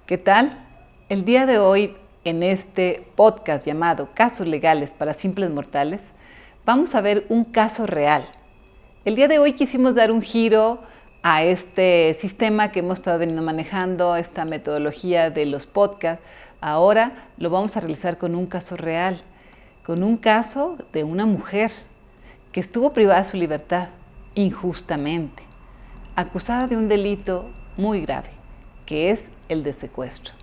¿Qué tal? El día de hoy, en este podcast llamado Casos Legales para Simples Mortales, vamos a ver un caso real. El día de hoy quisimos dar un giro a este sistema que hemos estado veniendo manejando, esta metodología de los podcasts. Ahora lo vamos a realizar con un caso real, con un caso de una mujer que estuvo privada de su libertad injustamente, acusada de un delito muy grave, que es el de secuestro.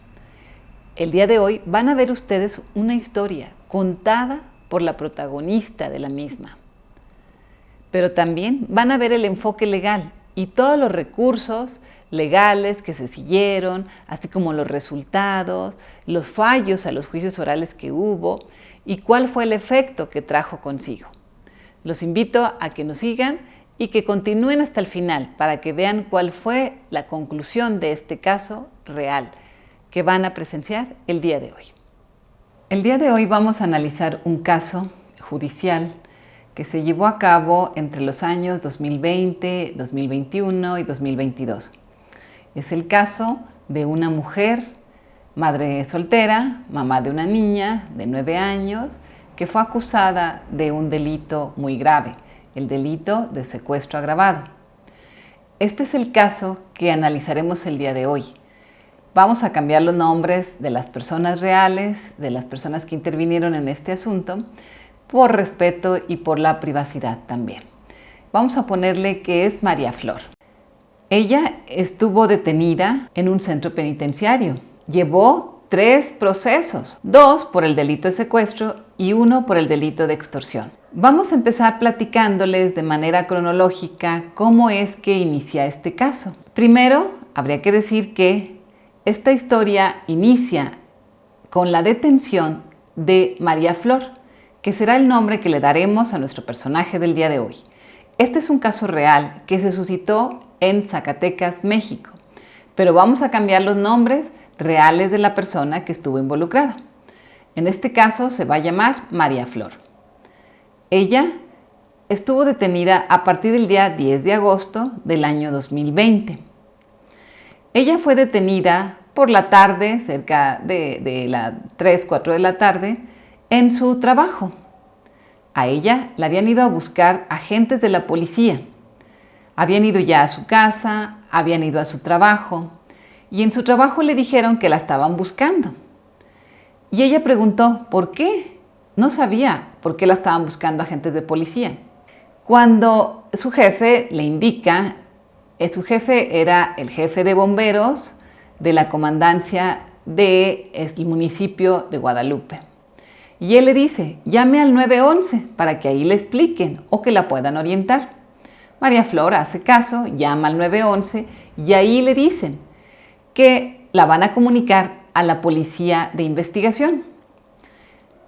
El día de hoy van a ver ustedes una historia contada por la protagonista de la misma. Pero también van a ver el enfoque legal y todos los recursos legales que se siguieron, así como los resultados, los fallos a los juicios orales que hubo y cuál fue el efecto que trajo consigo. Los invito a que nos sigan y que continúen hasta el final para que vean cuál fue la conclusión de este caso real que van a presenciar el día de hoy. El día de hoy vamos a analizar un caso judicial que se llevó a cabo entre los años 2020, 2021 y 2022. Es el caso de una mujer, madre soltera, mamá de una niña de 9 años, que fue acusada de un delito muy grave, el delito de secuestro agravado. Este es el caso que analizaremos el día de hoy. Vamos a cambiar los nombres de las personas reales, de las personas que intervinieron en este asunto, por respeto y por la privacidad también. Vamos a ponerle que es María Flor. Ella estuvo detenida en un centro penitenciario. Llevó 3 procesos, 2 por el delito de secuestro y 1 por el delito de extorsión. Vamos a empezar platicándoles de manera cronológica cómo es que inicia este caso. Primero, habría que decir que esta historia inicia con la detención de María Flor, que será el nombre que le daremos a nuestro personaje del día de hoy. Este es un caso real que se suscitó en Zacatecas, México, pero vamos a cambiar los nombres reales de la persona que estuvo involucrada. En este caso se va a llamar María Flor. Ella estuvo detenida a partir del día 10 de agosto del año 2020. Ella fue detenida por la tarde, cerca de las 3, 4 de la tarde, en su trabajo. A ella la habían ido a buscar agentes de la policía. Habían ido ya a su casa, habían ido a su trabajo, y en su trabajo le dijeron que la estaban buscando. Y ella preguntó, ¿por qué? No sabía por qué la estaban buscando agentes de policía. Cuando su jefe le indica, su jefe era el jefe de bomberos de la comandancia del municipio de Guadalupe. Y él le dice, llame al 911 para que ahí le expliquen o que la puedan orientar. María Flor hace caso, llama al 911 y ahí le dicen que la van a comunicar a la policía de investigación.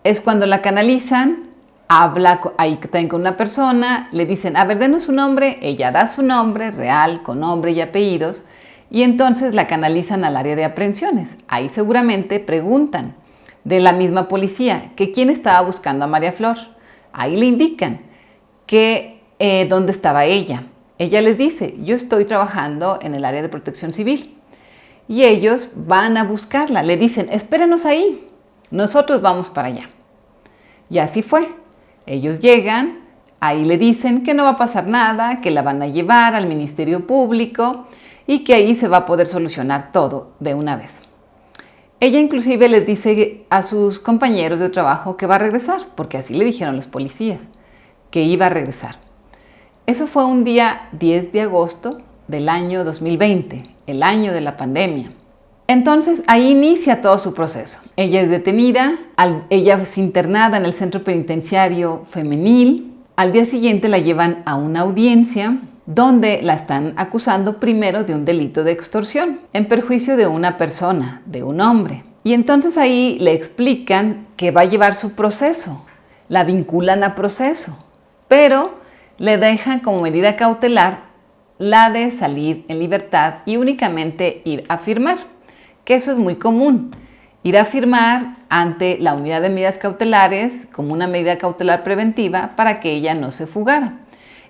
Es cuando la canalizan, habla ahí también con una persona, le dicen, a ver, denos su nombre, ella da su nombre real, con nombre y apellidos, y entonces la canalizan al área de aprehensiones. Ahí seguramente preguntan de la misma policía que quién estaba buscando a María Flor. Ahí le indican que dónde estaba ella. Ella les dice, yo estoy trabajando en el área de protección civil. Y ellos van a buscarla, le dicen, espérenos ahí, nosotros vamos para allá. Y así fue. Ellos llegan, ahí le dicen que no va a pasar nada, que la van a llevar al Ministerio Público y que ahí se va a poder solucionar todo de una vez. Ella inclusive les dice a sus compañeros de trabajo que va a regresar, porque así le dijeron los policías, que iba a regresar. Eso fue un día 10 de agosto del año 2020, el año de la pandemia. Entonces ahí inicia todo su proceso. Ella es detenida, ella es internada en el centro penitenciario femenil. Al día siguiente la llevan a una audiencia donde la están acusando primero de un delito de extorsión en perjuicio de una persona, de un hombre. Y entonces ahí le explican que va a llevar su proceso, la vinculan a proceso, pero le dejan como medida cautelar la de salir en libertad y únicamente ir a firmar, que eso es muy común, ir a firmar ante la unidad de medidas cautelares como una medida cautelar preventiva para que ella no se fugara.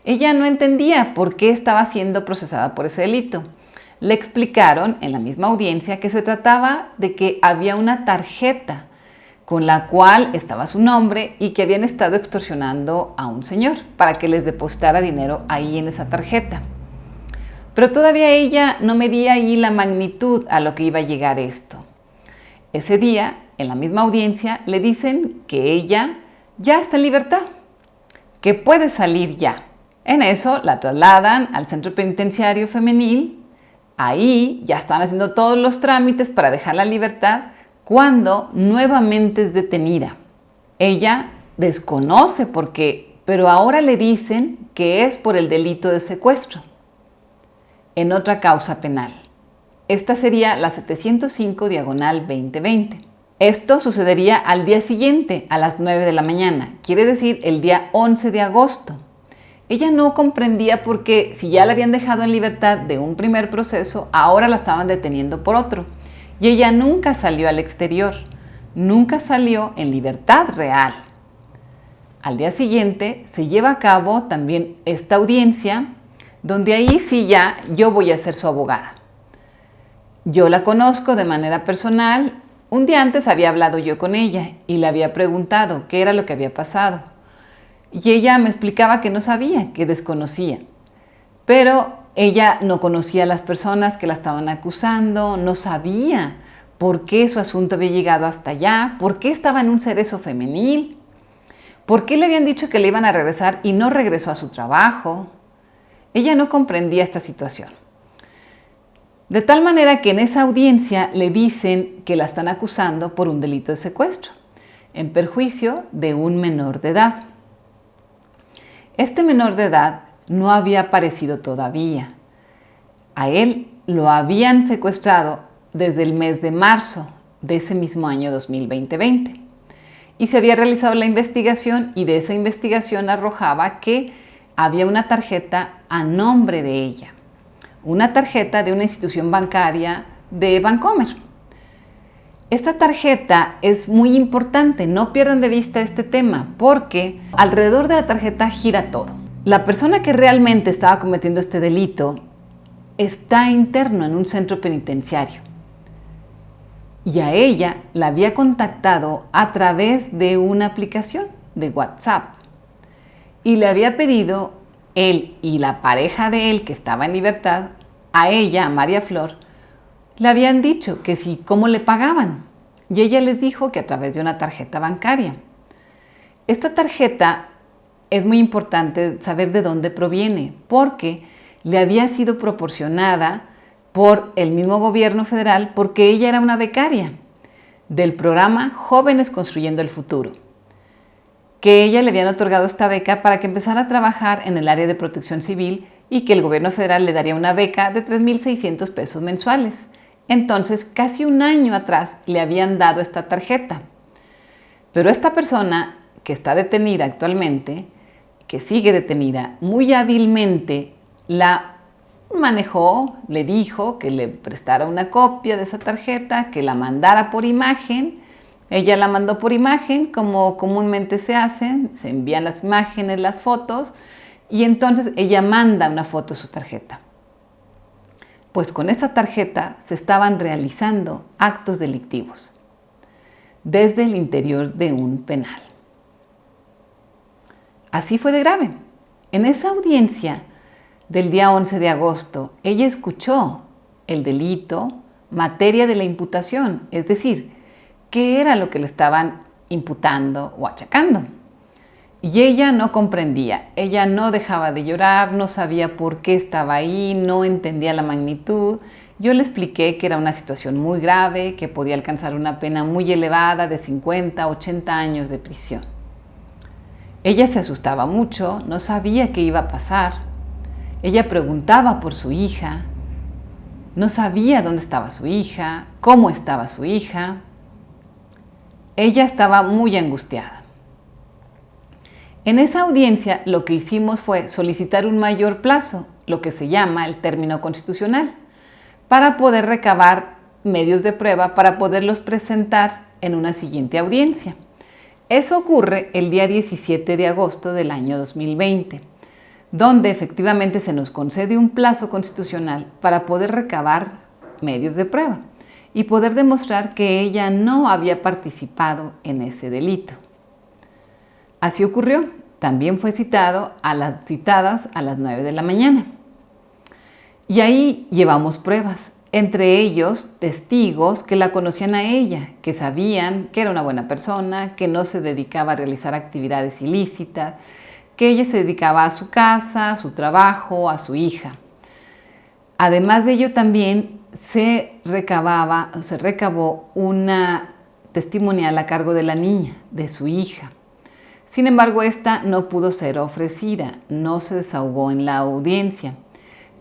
Ella no entendía por qué estaba siendo procesada por ese delito. le explicaron en la misma audiencia que se trataba de que había una tarjeta con la cual estaba su nombre y que habían estado extorsionando a un señor para que les depositara dinero ahí en esa tarjeta. Pero todavía ella no medía ahí la magnitud a lo que iba a llegar esto. Ese día, en la misma audiencia, le dicen que ella ya está en libertad, que puede salir ya. En eso la trasladan al centro penitenciario femenil. Ahí ya están haciendo todos los trámites para dejarla en libertad cuando nuevamente es detenida. Ella desconoce por qué, pero ahora le dicen que es por el delito de secuestro en otra causa penal. Esta sería la 705/2020. Esto sucedería al día siguiente, a las 9 de la mañana, quiere decir el día 11 de agosto. Ella no comprendía por qué, si ya la habían dejado en libertad de un primer proceso, ahora la estaban deteniendo por otro. Y ella nunca salió al exterior, nunca salió en libertad real. Al día siguiente se lleva a cabo también esta audiencia, donde ahí sí ya yo voy a ser su abogada. Yo la conozco de manera personal. Un día antes había hablado yo con ella y le había preguntado qué era lo que había pasado. Y ella me explicaba que no sabía, que desconocía. Pero ella no conocía a las personas que la estaban acusando, no sabía por qué su asunto había llegado hasta allá, por qué estaba en un cerezo femenil, por qué le habían dicho que le iban a regresar y no regresó a su trabajo. Ella no comprendía esta situación. De tal manera que en esa audiencia le dicen que la están acusando por un delito de secuestro, en perjuicio de un menor de edad. Este menor de edad no había aparecido todavía. A él lo habían secuestrado desde el mes de marzo de ese mismo año 2020. Y se había realizado la investigación y de esa investigación arrojaba que había una tarjeta a nombre de ella. Una tarjeta de una institución bancaria de Bancomer. Esta tarjeta es muy importante, no pierdan de vista este tema, porque alrededor de la tarjeta gira todo. La persona que realmente estaba cometiendo este delito está interno en un centro penitenciario. Y a ella la había contactado a través de una aplicación de WhatsApp. Y le había pedido, él y la pareja de él que estaba en libertad, a ella, a María Flor, le habían dicho que sí, cómo le pagaban. Y ella les dijo que a través de una tarjeta bancaria. Esta tarjeta es muy importante saber de dónde proviene, porque le había sido proporcionada por el mismo gobierno federal, porque ella era una becaria del programa Jóvenes Construyendo el Futuro, que ella le habían otorgado esta beca para que empezara a trabajar en el área de protección civil y que el gobierno federal le daría una beca de 3,600 pesos mensuales. Entonces, casi un año atrás le habían dado esta tarjeta. Pero esta persona que está detenida actualmente, que sigue detenida, muy hábilmente la manejó, le dijo que le prestara una copia de esa tarjeta, que la mandara por imagen. Ella la mandó por imagen, como comúnmente se hace, se envían las imágenes, las fotos, y entonces ella manda una foto de su tarjeta. Pues con esta tarjeta se estaban realizando actos delictivos desde el interior de un penal. Así fue de grave. En esa audiencia del día 11 de agosto, ella escuchó el delito, materia de la imputación, es decir, qué era lo que le estaban imputando o achacando. Y ella no comprendía, ella no dejaba de llorar, no sabía por qué estaba ahí, no entendía la magnitud. Yo le expliqué que era una situación muy grave, que podía alcanzar una pena muy elevada de 50, 80 años de prisión. Ella se asustaba mucho, no sabía qué iba a pasar. Ella preguntaba por su hija, no sabía dónde estaba su hija, cómo estaba su hija. Ella estaba muy angustiada. En esa audiencia lo que hicimos fue solicitar un mayor plazo, lo que se llama el término constitucional, para poder recabar medios de prueba para poderlos presentar en una siguiente audiencia. Eso ocurre el día 17 de agosto del año 2020. donde efectivamente se nos concede un plazo constitucional para poder recabar medios de prueba y poder demostrar que ella no había participado en ese delito. Así ocurrió. También fue citadas a las 9 de la mañana. Y ahí llevamos pruebas, entre ellos testigos que la conocían a ella, que sabían que era una buena persona, que no se dedicaba a realizar actividades ilícitas, que ella se dedicaba a su casa, a su trabajo, a su hija. Además de ello, también se recabó una testimonial a cargo de la niña, de su hija. Sin embargo, esta no pudo ser ofrecida, no se desahogó en la audiencia.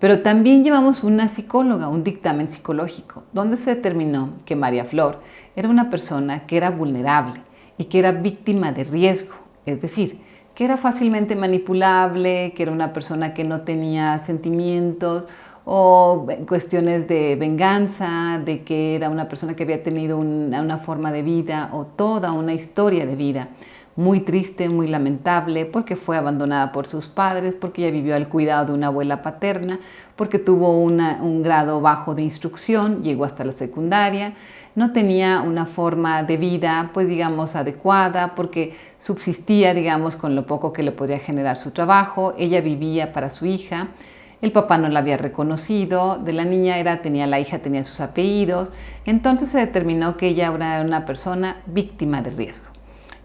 Pero también llevamos una psicóloga, un dictamen psicológico, donde se determinó que María Flor era una persona que era vulnerable y que era víctima de riesgo, es decir, que era fácilmente manipulable, que era una persona que no tenía sentimientos o cuestiones de venganza, de que era una persona que había tenido una forma de vida o toda una historia de vida muy triste, muy lamentable, porque fue abandonada por sus padres, porque ella vivió al cuidado de una abuela paterna, porque tuvo un grado bajo de instrucción, llegó hasta la secundaria, no tenía una forma de vida, pues digamos, adecuada, porque subsistía, digamos, con lo poco que le podría generar su trabajo. Ella vivía para su hija, el papá no la había reconocido, de la niña la hija tenía sus apellidos, entonces se determinó que ella era una persona víctima de riesgo.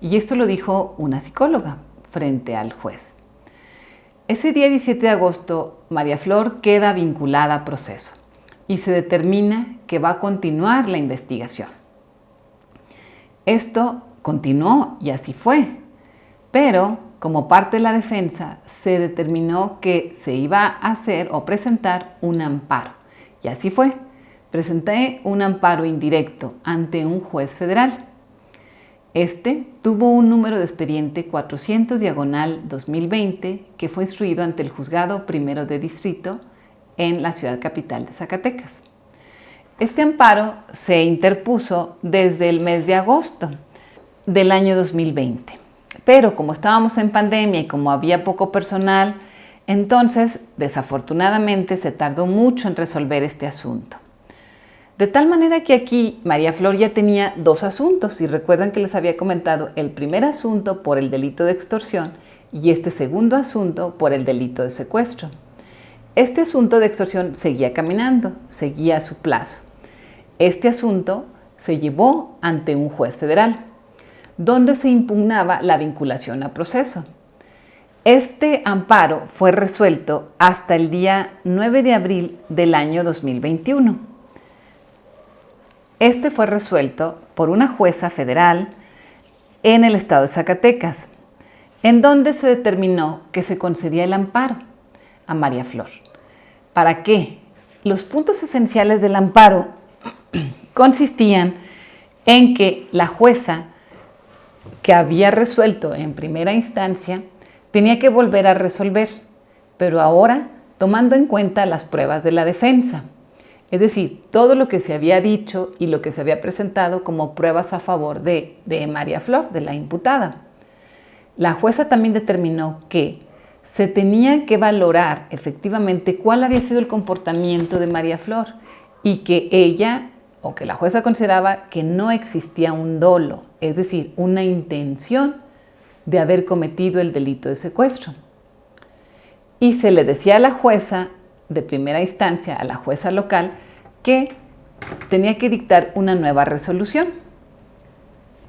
Y esto lo dijo una psicóloga frente al juez. Ese día 17 de agosto, María Flor queda vinculada a proceso y se determina que va a continuar la investigación. Esto continuó y así fue, pero como parte de la defensa se determinó que se iba a hacer o presentar un amparo. Y así fue. Presenté un amparo indirecto ante un juez federal. Este tuvo un número de expediente 400/2020 que fue instruido ante el Juzgado Primero de Distrito en la ciudad capital de Zacatecas. Este amparo se interpuso desde el mes de agosto del año 2020, pero como estábamos en pandemia y como había poco personal, entonces desafortunadamente se tardó mucho en resolver este asunto. De tal manera que aquí María Flor ya tenía dos asuntos, y recuerdan que les había comentado el primer asunto por el delito de extorsión y este segundo asunto por el delito de secuestro. Este asunto de extorsión seguía caminando, seguía a su plazo. Este asunto se llevó ante un juez federal, donde se impugnaba la vinculación a proceso. Este amparo fue resuelto hasta el día 9 de abril del año 2021. Este fue resuelto por una jueza federal en el estado de Zacatecas, en donde se determinó que se concedía el amparo a María Flor. ¿Para qué? Los puntos esenciales del amparo consistían en que la jueza que había resuelto en primera instancia tenía que volver a resolver, pero ahora tomando en cuenta las pruebas de la defensa. Es decir, todo lo que se había dicho y lo que se había presentado como pruebas a favor de María Flor, de la imputada. La jueza también determinó que se tenía que valorar efectivamente cuál había sido el comportamiento de María Flor y que la jueza consideraba que no existía un dolo, es decir, una intención de haber cometido el delito de secuestro. Y se le decía a la jueza de primera instancia, a la jueza local, que tenía que dictar una nueva resolución.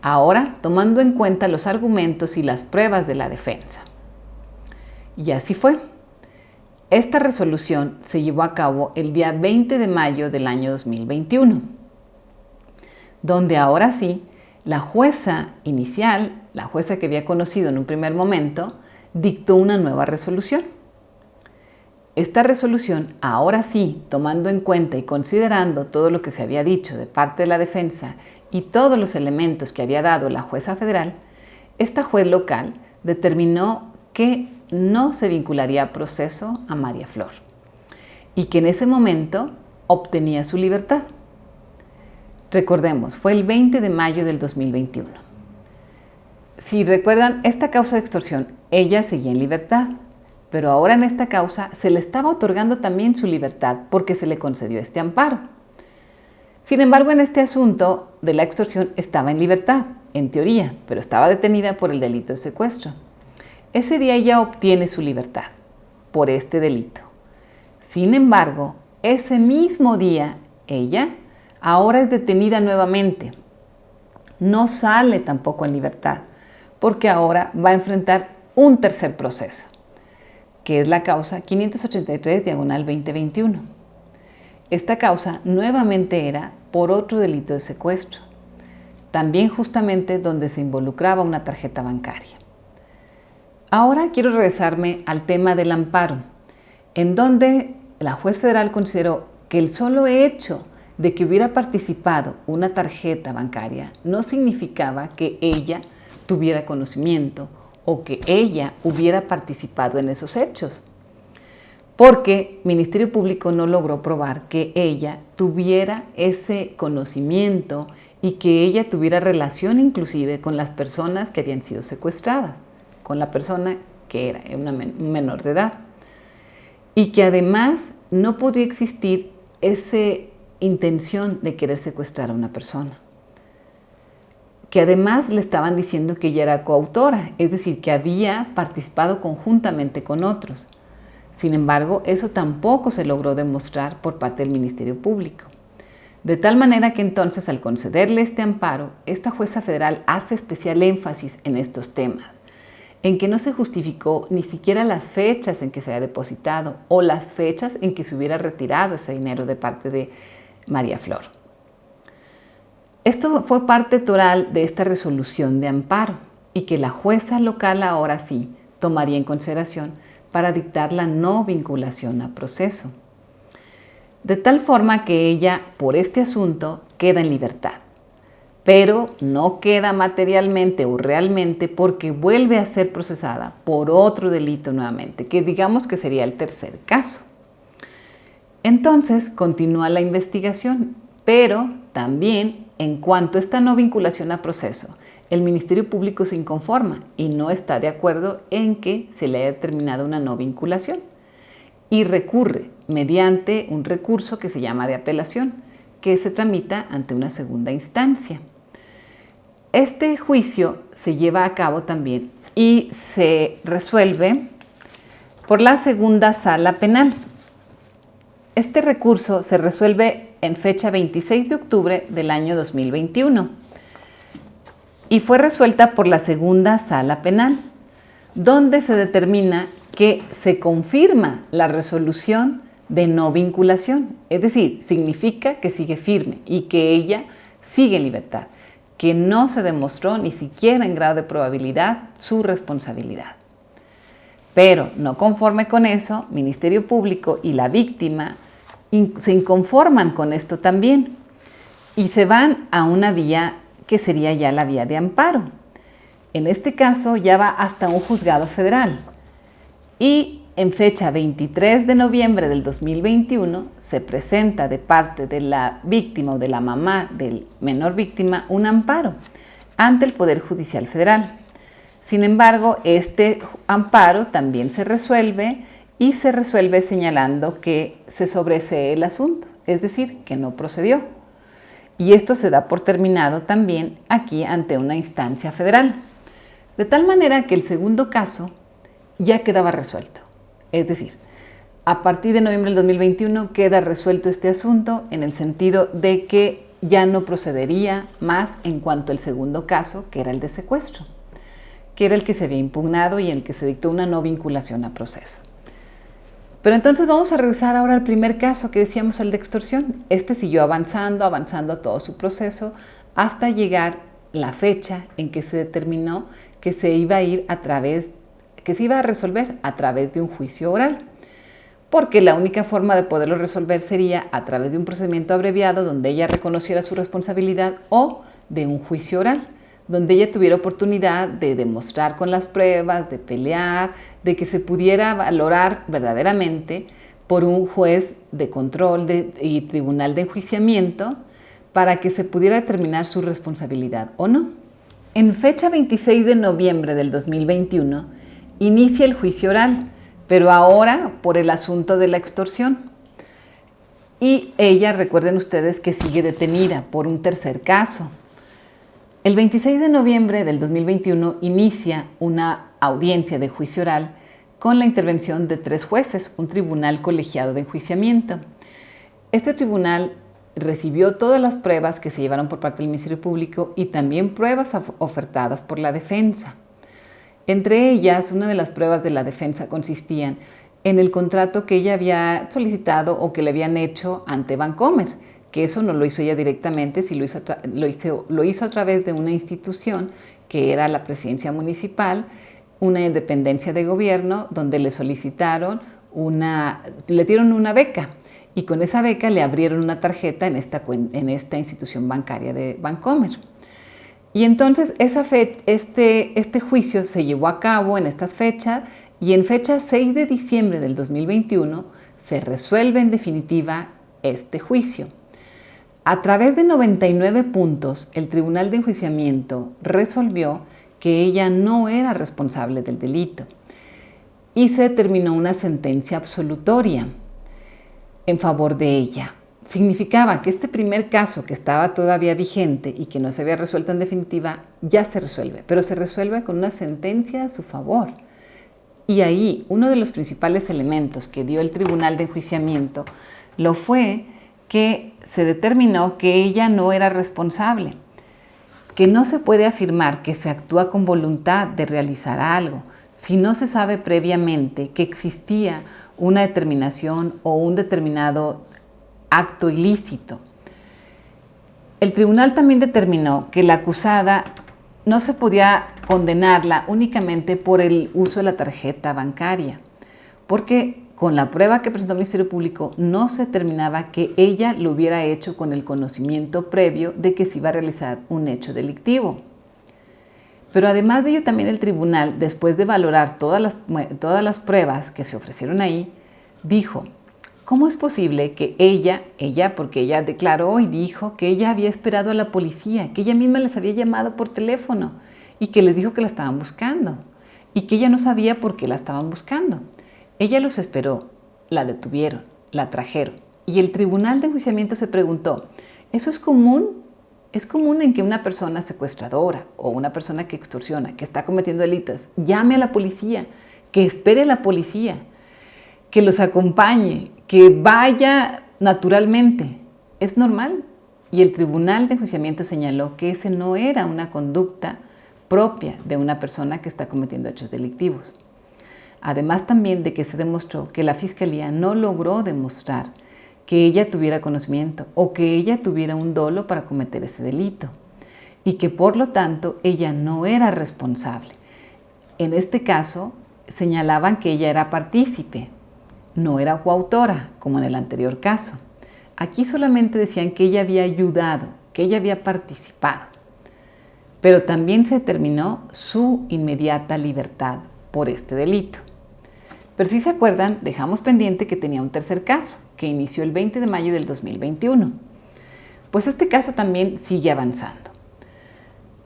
Ahora, tomando en cuenta los argumentos y las pruebas de la defensa. Y así fue. Esta resolución se llevó a cabo el día 20 de mayo del año 2021, donde ahora sí, la jueza inicial, la jueza que había conocido en un primer momento, dictó una nueva resolución. Esta resolución, ahora sí, tomando en cuenta y considerando todo lo que se había dicho de parte de la defensa y todos los elementos que había dado la jueza federal, esta juez local determinó que no se vincularía a proceso a María Flor y que en ese momento obtenía su libertad. Recordemos, fue el 20 de mayo del 2021. Si recuerdan, esta causa de extorsión, ella seguía en libertad, pero ahora en esta causa se le estaba otorgando también su libertad porque se le concedió este amparo. Sin embargo, en este asunto de la extorsión estaba en libertad, en teoría, pero estaba detenida por el delito de secuestro. Ese día ella obtiene su libertad por este delito. Sin embargo, ese mismo día ella ahora es detenida nuevamente. No sale tampoco en libertad, porque ahora va a enfrentar un tercer proceso, que es la causa 583/2021. Esta causa nuevamente era por otro delito de secuestro, también justamente donde se involucraba una tarjeta bancaria. Ahora quiero regresarme al tema del amparo, en donde la juez federal consideró que el solo hecho de que hubiera participado una tarjeta bancaria no significaba que ella tuviera conocimiento o que ella hubiera participado en esos hechos, porque el Ministerio Público no logró probar que ella tuviera ese conocimiento y que ella tuviera relación inclusive con las personas que habían sido secuestradas, con la persona que era un menor de edad, y que además no podía existir esa intención de querer secuestrar a una persona, que además le estaban diciendo que ella era coautora, es decir, que había participado conjuntamente con otros. Sin embargo, eso tampoco se logró demostrar por parte del Ministerio Público. De tal manera que entonces, al concederle este amparo, esta jueza federal hace especial énfasis en estos temas, en que no se justificó ni siquiera las fechas en que se había depositado o las fechas en que se hubiera retirado ese dinero de parte de María Flor. Esto fue parte toral de esta resolución de amparo y que la jueza local ahora sí tomaría en consideración para dictar la no vinculación a proceso. De tal forma que ella, por este asunto, queda en libertad, pero no queda materialmente o realmente porque vuelve a ser procesada por otro delito nuevamente, que digamos que sería el tercer caso. Entonces continúa la investigación, pero también en cuanto a esta no vinculación a proceso, el Ministerio Público se inconforma y no está de acuerdo en que se le haya determinado una no vinculación y recurre mediante un recurso que se llama de apelación, que se tramita ante una segunda instancia. Este juicio se lleva a cabo también y se resuelve por la segunda sala penal. Este recurso se resuelve en fecha 26 de octubre del año 2021 y fue resuelta por la segunda sala penal, donde se determina que se confirma la resolución de no vinculación, es decir, significa que sigue firme y que ella sigue en libertad, que no se demostró ni siquiera en grado de probabilidad su responsabilidad. Pero no conforme con eso, Ministerio Público y la víctima se inconforman con esto también y se van a una vía que sería ya la vía de amparo. En este caso ya va hasta un juzgado federal y en fecha 23 de noviembre del 2021 se presenta de parte de la víctima o de la mamá del menor víctima un amparo ante el Poder Judicial Federal. Sin embargo, este amparo también se resuelve y se resuelve señalando que se sobresee el asunto, es decir, que no procedió. Y esto se da por terminado también aquí ante una instancia federal. De tal manera que el segundo caso ya quedaba resuelto. Es decir, a partir de noviembre del 2021 queda resuelto este asunto en el sentido de que ya no procedería más en cuanto al segundo caso, que era el de secuestro, que era el que se había impugnado y en el que se dictó una no vinculación a proceso. Pero entonces vamos a regresar ahora al primer caso que decíamos, el de extorsión. Este siguió avanzando todo su proceso hasta llegar la fecha en que se determinó que se iba a ir que se iba a resolver a través de un juicio oral, porque la única forma de poderlo resolver sería a través de un procedimiento abreviado donde ella reconociera su responsabilidad o de un juicio oral, donde ella tuviera oportunidad de demostrar con las pruebas, de pelear, de que se pudiera valorar verdaderamente por un juez de control y tribunal de enjuiciamiento para que se pudiera determinar su responsabilidad o no. En fecha 26 de noviembre del 2021 inicia el juicio oral, pero ahora por el asunto de la extorsión. Y ella, recuerden ustedes, que sigue detenida por un tercer caso. El 26 de noviembre del 2021 inicia una audiencia de juicio oral con la intervención de 3 jueces, un tribunal colegiado de enjuiciamiento. Este tribunal recibió todas las pruebas que se llevaron por parte del Ministerio Público y también pruebas ofertadas por la defensa. Entre ellas, una de las pruebas de la defensa consistían en el contrato que ella había solicitado o que le habían hecho ante Bancomer, que eso no lo hizo ella directamente, sí lo hizo a través de una institución que era la presidencia municipal, una dependencia de gobierno, donde le solicitaron le dieron una beca. Y con esa beca le abrieron una tarjeta en esta institución bancaria de Bancomer. Y entonces este juicio se llevó a cabo en esta fecha y en fecha 6 de diciembre del 2021 se resuelve en definitiva este juicio. A través de 99 puntos, el Tribunal de Enjuiciamiento resolvió que ella no era responsable del delito y se determinó una sentencia absolutoria en favor de ella. Significaba que este primer caso que estaba todavía vigente y que no se había resuelto en definitiva, ya se resuelve, pero se resuelve con una sentencia a su favor. Y ahí uno de los principales elementos que dio el Tribunal de Enjuiciamiento lo fue que se determinó que ella no era responsable, que no se puede afirmar que se actúa con voluntad de realizar algo si no se sabe previamente que existía una determinación o un determinado acto ilícito. El tribunal también determinó que la acusada no se podía condenarla únicamente por el uso de la tarjeta bancaria, porque con la prueba que presentó el Ministerio Público no se determinaba que ella lo hubiera hecho con el conocimiento previo de que se iba a realizar un hecho delictivo. Pero además de ello, también el tribunal, después de valorar todas las pruebas que se ofrecieron ahí, dijo, ¿cómo es posible que ella, porque ella declaró y dijo que ella había esperado a la policía, que ella misma les había llamado por teléfono y que les dijo que la estaban buscando y que ella no sabía por qué la estaban buscando? Ella los esperó, la detuvieron, la trajeron y el Tribunal de Enjuiciamiento se preguntó, ¿eso es común? ¿Es común en que una persona secuestradora o una persona que extorsiona, que está cometiendo delitos, llame a la policía, que espere a la policía, que los acompañe, que vaya naturalmente? ¿Es normal? Y el Tribunal de Enjuiciamiento señaló que ese no era una conducta propia de una persona que está cometiendo hechos delictivos. Además también de que se demostró que la Fiscalía no logró demostrar que ella tuviera conocimiento o que ella tuviera un dolo para cometer ese delito y que por lo tanto ella no era responsable. En este caso señalaban que ella era partícipe, no era coautora como en el anterior caso. Aquí solamente decían que ella había ayudado, que ella había participado, pero también se determinó su inmediata libertad por este delito. Pero si se acuerdan, dejamos pendiente que tenía un tercer caso, que inició el 20 de mayo del 2021. Pues este caso también sigue avanzando.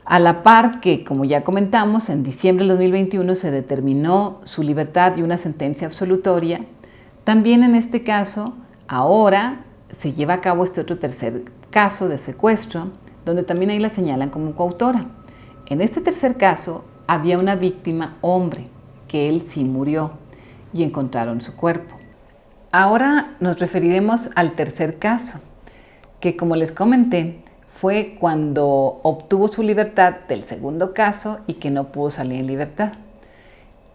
A la par que, como ya comentamos, en diciembre del 2021 se determinó su libertad y una sentencia absolutoria, también en este caso, ahora se lleva a cabo este otro tercer caso de secuestro, donde también ahí la señalan como coautora. En este tercer caso había una víctima hombre, que él sí murió, y encontraron su cuerpo. Ahora nos referiremos al tercer caso, que como les comenté, fue cuando obtuvo su libertad del segundo caso y que no pudo salir en libertad.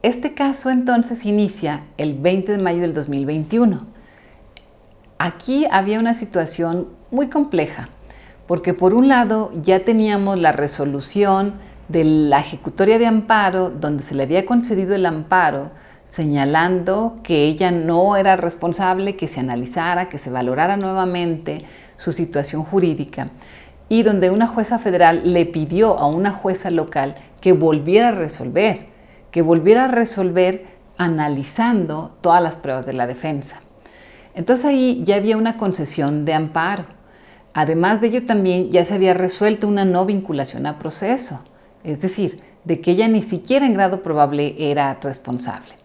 Este caso entonces inicia el 20 de mayo del 2021. Aquí había una situación muy compleja, porque por un lado ya teníamos la resolución de la ejecutoria de amparo, donde se le había concedido el amparo, señalando que ella no era responsable, que se analizara, que se valorara nuevamente su situación jurídica, y donde una jueza federal le pidió a una jueza local que volviera a resolver analizando todas las pruebas de la defensa. Entonces ahí ya había una concesión de amparo. Además de ello también ya se había resuelto una no vinculación a proceso, es decir, de que ella ni siquiera en grado probable era responsable.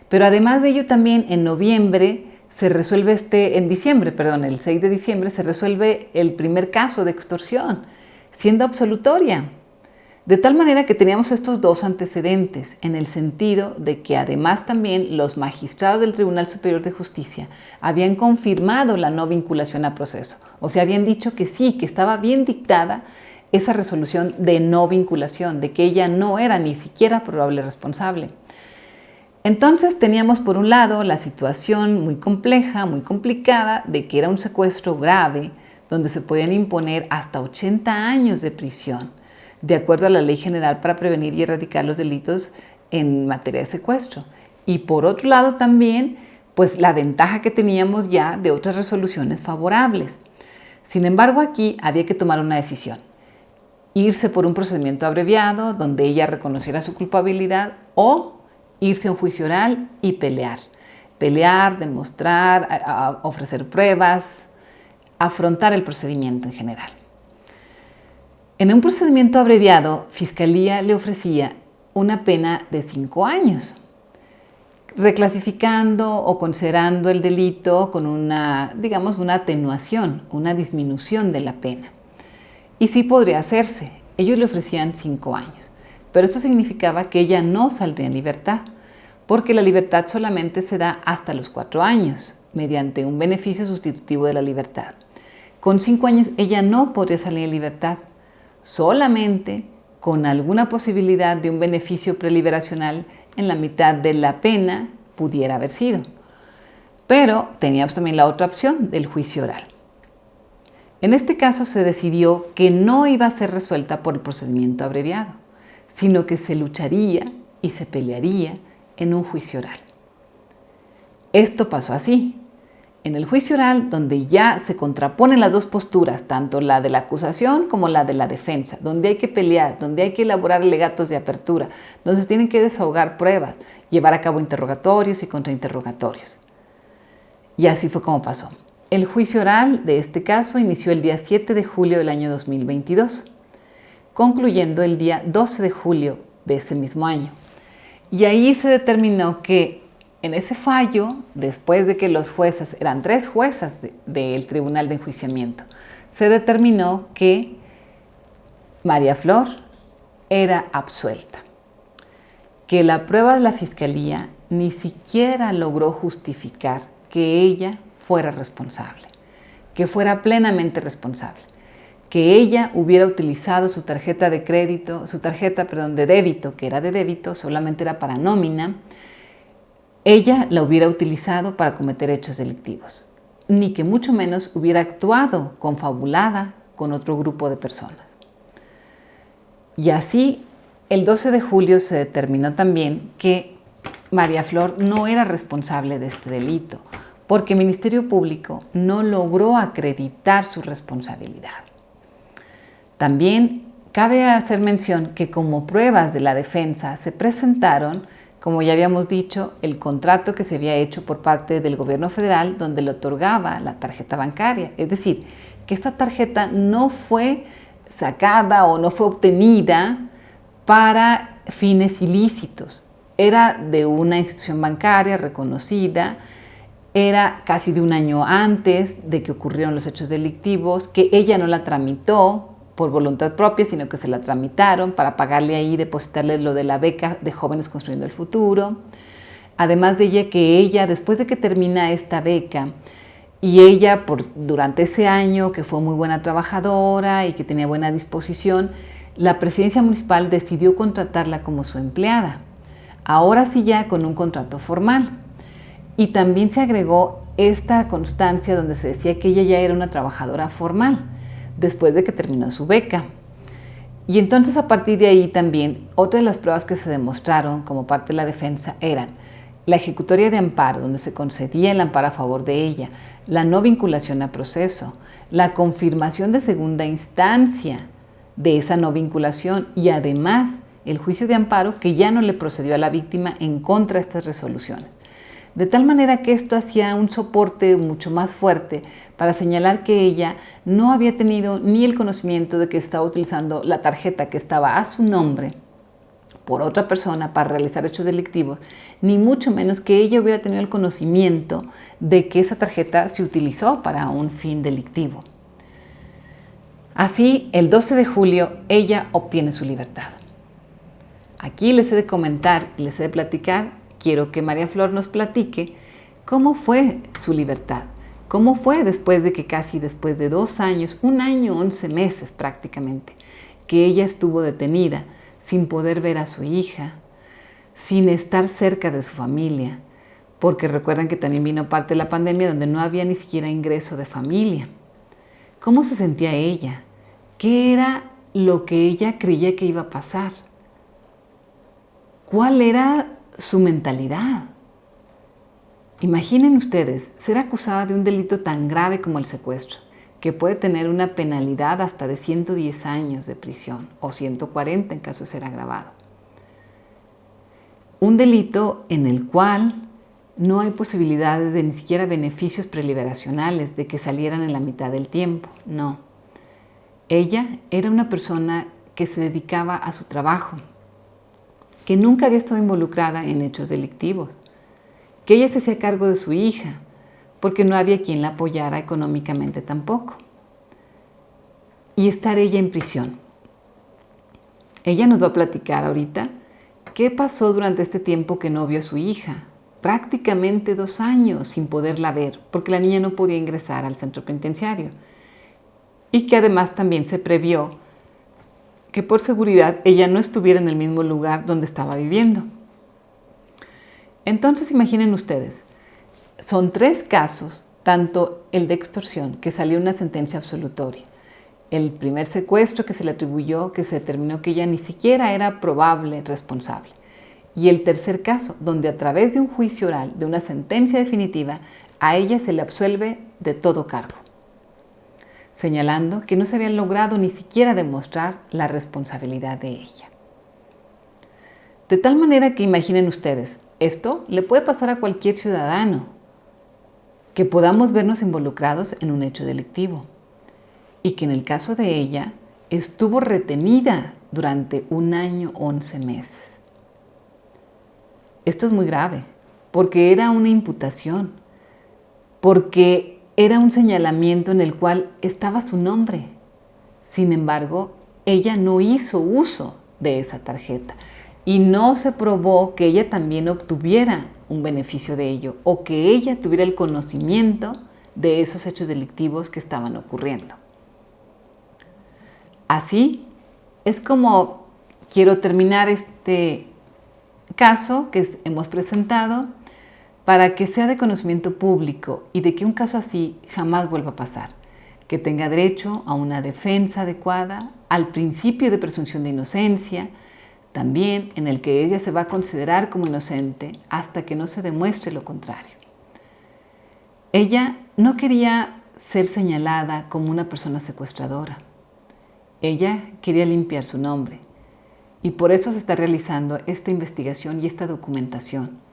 Pero además de ello también en noviembre se resuelve el 6 de diciembre se resuelve el primer caso de extorsión, siendo absolutoria. De tal manera que teníamos estos dos antecedentes, en el sentido de que además también los magistrados del Tribunal Superior de Justicia habían confirmado la no vinculación a proceso. O sea, habían dicho que sí, que estaba bien dictada esa resolución de no vinculación, de que ella no era ni siquiera probable responsable. Entonces teníamos por un lado la situación muy compleja, muy complicada, de que era un secuestro grave, donde se podían imponer hasta 80 años de prisión, de acuerdo a la Ley General para prevenir y erradicar los delitos en materia de secuestro. Y por otro lado también, pues la ventaja que teníamos ya de otras resoluciones favorables. Sin embargo, aquí había que tomar una decisión. Irse por un procedimiento abreviado, donde ella reconociera su culpabilidad, o irse a un juicio oral y pelear. Pelear, demostrar, ofrecer pruebas, afrontar el procedimiento en general. En un procedimiento abreviado, Fiscalía le ofrecía una pena de 5 años, reclasificando o considerando el delito con una atenuación, una disminución de la pena. Y sí podría hacerse. Ellos le ofrecían 5 años, pero eso significaba que ella no saldría en libertad, porque la libertad solamente se da hasta los 4 años, mediante un beneficio sustitutivo de la libertad. Con 5 años ella no podría salir en libertad, solamente con alguna posibilidad de un beneficio preliberacional en la mitad de la pena pudiera haber sido. Pero teníamos también la otra opción del juicio oral. En este caso se decidió que no iba a ser resuelta por el procedimiento abreviado, sino que se lucharía y se pelearía en un juicio oral. Esto pasó así. En el juicio oral, donde ya se contraponen las dos posturas, tanto la de la acusación como la de la defensa, donde hay que pelear, donde hay que elaborar alegatos de apertura, donde se tienen que desahogar pruebas, llevar a cabo interrogatorios y contrainterrogatorios. Y así fue como pasó. El juicio oral de este caso inició el día 7 de julio del año 2022, concluyendo el día 12 de julio de ese mismo año. Y ahí se determinó que en ese fallo, después de que los jueces, eran 3 juezas del Tribunal de Enjuiciamiento, se determinó que María Flor era absuelta, que la prueba de la Fiscalía ni siquiera logró justificar que ella fuera responsable, que fuera plenamente responsable, que ella hubiera utilizado su tarjeta de crédito, de débito, que era de débito, solamente era para nómina, ella la hubiera utilizado para cometer hechos delictivos, ni que mucho menos hubiera actuado confabulada con otro grupo de personas. Y así, el 12 de julio se determinó también que María Flor no era responsable de este delito, porque el Ministerio Público no logró acreditar su responsabilidad. También cabe hacer mención que como pruebas de la defensa se presentaron, como ya habíamos dicho, el contrato que se había hecho por parte del gobierno federal donde le otorgaba la tarjeta bancaria. Es decir, que esta tarjeta no fue sacada o no fue obtenida para fines ilícitos. Era de una institución bancaria reconocida, era casi de un año antes de que ocurrieron los hechos delictivos, que ella no la tramitó por voluntad propia, sino que se la tramitaron para pagarle ahí, depositarle lo de la beca de Jóvenes Construyendo el Futuro. Además de ella, después de que termina esta beca, y ella durante ese año, que fue muy buena trabajadora y que tenía buena disposición, la presidencia municipal decidió contratarla como su empleada, ahora sí ya con un contrato formal. Y también se agregó esta constancia donde se decía que ella ya era una trabajadora formal, después de que terminó su beca. Y entonces a partir de ahí también, otra de las pruebas que se demostraron como parte de la defensa eran la ejecutoria de amparo, donde se concedía el amparo a favor de ella, la no vinculación a proceso, la confirmación de segunda instancia de esa no vinculación y además el juicio de amparo que ya no le procedió a la víctima en contra de estas resoluciones. De tal manera que esto hacía un soporte mucho más fuerte para señalar que ella no había tenido ni el conocimiento de que estaba utilizando la tarjeta que estaba a su nombre por otra persona para realizar hechos delictivos, ni mucho menos que ella hubiera tenido el conocimiento de que esa tarjeta se utilizó para un fin delictivo. Así, el 12 de julio, ella obtiene su libertad. Aquí les he de comentar y les he de platicar, quiero que María Flor nos platique cómo fue su libertad, cómo fue después de que casi después de 2 años, 1 año, 11 meses prácticamente, que ella estuvo detenida sin poder ver a su hija, sin estar cerca de su familia, porque recuerdan que también vino parte de la pandemia donde no había ni siquiera ingreso de familia. ¿Cómo se sentía ella? ¿Qué era lo que ella creía que iba a pasar? ¿Cuál era su mentalidad? Imaginen ustedes ser acusada de un delito tan grave como el secuestro, que puede tener una penalidad hasta de 110 años de prisión o 140 en caso de ser agravado. Un delito en el cual no hay posibilidades de ni siquiera beneficios preliberacionales, de que salieran en la mitad del tiempo, no. Ella era una persona que se dedicaba a su trabajo, que nunca había estado involucrada en hechos delictivos, que ella se hacía cargo de su hija, porque no había quien la apoyara económicamente tampoco. Y estar ella en prisión. Ella nos va a platicar ahorita qué pasó durante este tiempo que no vio a su hija, prácticamente 2 años sin poderla ver, porque la niña no podía ingresar al centro penitenciario. Y que además también se previó que por seguridad ella no estuviera en el mismo lugar donde estaba viviendo. Entonces imaginen ustedes, son 3 casos, tanto el de extorsión, que salió una sentencia absolutoria, el primer secuestro que se le atribuyó, que se determinó que ella ni siquiera era probable responsable, y el tercer caso, donde a través de un juicio oral, de una sentencia definitiva, a ella se le absuelve de todo cargo, señalando que no se había logrado ni siquiera demostrar la responsabilidad de ella. De tal manera que imaginen ustedes, esto le puede pasar a cualquier ciudadano, que podamos vernos involucrados en un hecho delictivo y que en el caso de ella estuvo retenida durante 1 año, 11 meses. Esto es muy grave, porque era una imputación, porque era un señalamiento en el cual estaba su nombre. Sin embargo, ella no hizo uso de esa tarjeta y no se probó que ella también obtuviera un beneficio de ello o que ella tuviera el conocimiento de esos hechos delictivos que estaban ocurriendo. Así es como quiero terminar este caso que hemos presentado, para que sea de conocimiento público y de que un caso así jamás vuelva a pasar, que tenga derecho a una defensa adecuada, al principio de presunción de inocencia, también en el que ella se va a considerar como inocente hasta que no se demuestre lo contrario. Ella no quería ser señalada como una persona secuestradora. Ella quería limpiar su nombre y por eso se está realizando esta investigación y esta documentación,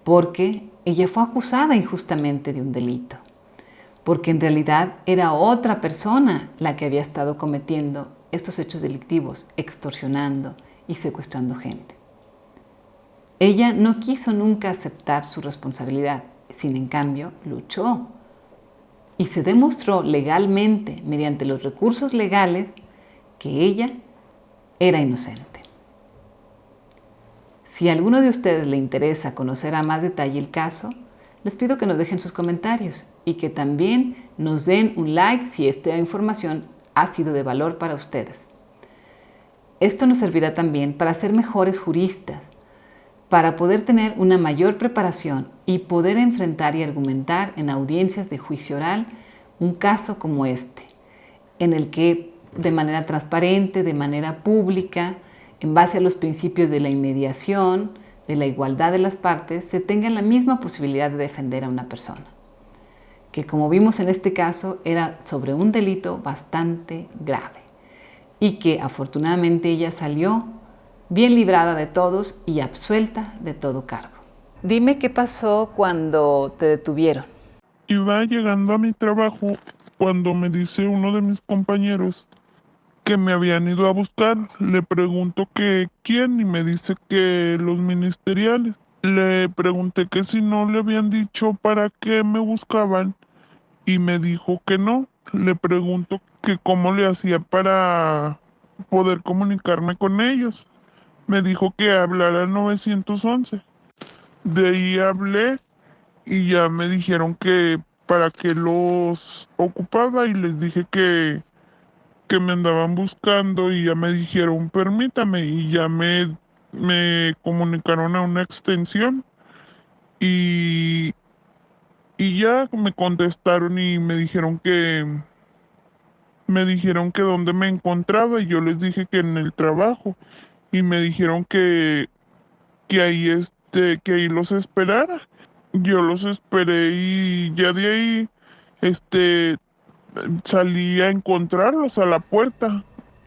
porque ella fue acusada injustamente de un delito, porque en realidad era otra persona la que había estado cometiendo estos hechos delictivos, extorsionando y secuestrando gente. Ella no quiso nunca aceptar su responsabilidad, sin en cambio luchó y se demostró legalmente, mediante los recursos legales, que ella era inocente. Si a alguno de ustedes le interesa conocer a más detalle el caso, les pido que nos dejen sus comentarios y que también nos den un like si esta información ha sido de valor para ustedes. Esto nos servirá también para ser mejores juristas, para poder tener una mayor preparación y poder enfrentar y argumentar en audiencias de juicio oral un caso como este, en el que de manera transparente, de manera pública, en base a los principios de la inmediación, de la igualdad de las partes, se tenga la misma posibilidad de defender a una persona, que como vimos en este caso era sobre un delito bastante grave y que afortunadamente ella salió bien librada de todos y absuelta de todo cargo. Dime qué pasó cuando te detuvieron. Iba llegando a mi trabajo cuando me dice uno de mis compañeros que me habían ido a buscar. Le pregunto que quién y me dice que los ministeriales. Le pregunté que si no le habían dicho para qué me buscaban y me dijo que no. Le pregunto que cómo le hacía para poder comunicarme con ellos. Me dijo que hablara al 911. De ahí hablé y ya me dijeron que para qué los ocupaba y les dije que me andaban buscando y ya me dijeron permítame y ya me comunicaron a una extensión y, y ya me contestaron y me dijeron que dónde me encontraba y yo les dije que en el trabajo y me dijeron que ahí los esperara. Yo los esperé y ya de ahí este salí a encontrarlos a la puerta,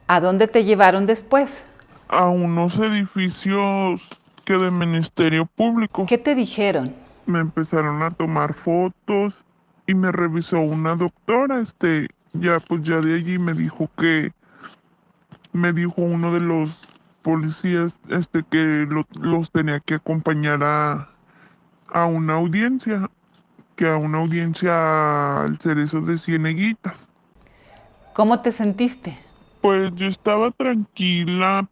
¿A dónde te llevaron después? a unos edificios que de Ministerio Público. ¿Qué te dijeron? Me empezaron a tomar fotos y me revisó una doctora, ya pues ya de allí me dijo uno de los policías, que los tenía que acompañar a una audiencia, que a una audiencia al Cerezo de Cieneguitas. ¿Cómo te sentiste? Pues yo estaba tranquila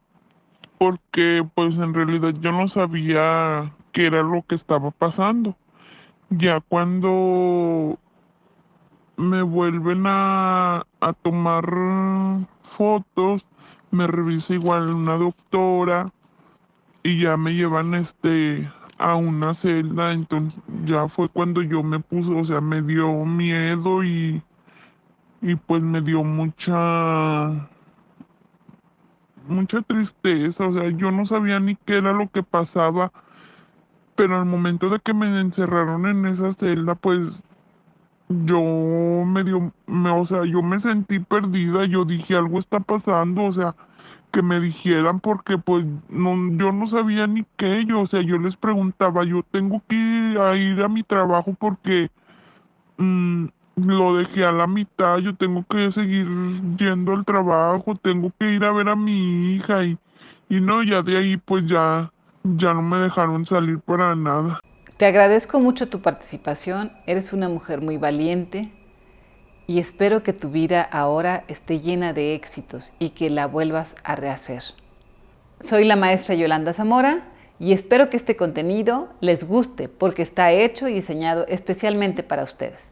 porque pues en realidad yo no sabía qué era lo que estaba pasando. Ya cuando me vuelven a tomar fotos, me revisa igual una doctora y ya me llevan a una celda, entonces ya fue cuando yo me puse, o sea, me dio miedo y pues me dio mucha tristeza, o sea, yo no sabía ni qué era lo que pasaba, pero al momento de que me encerraron en esa celda, pues yo o sea, yo me sentí perdida, yo dije, algo está pasando, o sea, que me dijeran porque pues no, yo no sabía ni qué, o sea, yo les preguntaba, yo tengo que ir a mi trabajo porque mm, lo dejé a la mitad, yo tengo que seguir yendo al trabajo, tengo que ir a ver a mi hija y no, ya de ahí pues ya no me dejaron salir para nada. Te agradezco mucho tu participación, eres una mujer muy valiente y espero que tu vida ahora esté llena de éxitos y que la vuelvas a rehacer. Soy la maestra Yolanda Zamora y espero que este contenido les guste porque está hecho y diseñado especialmente para ustedes.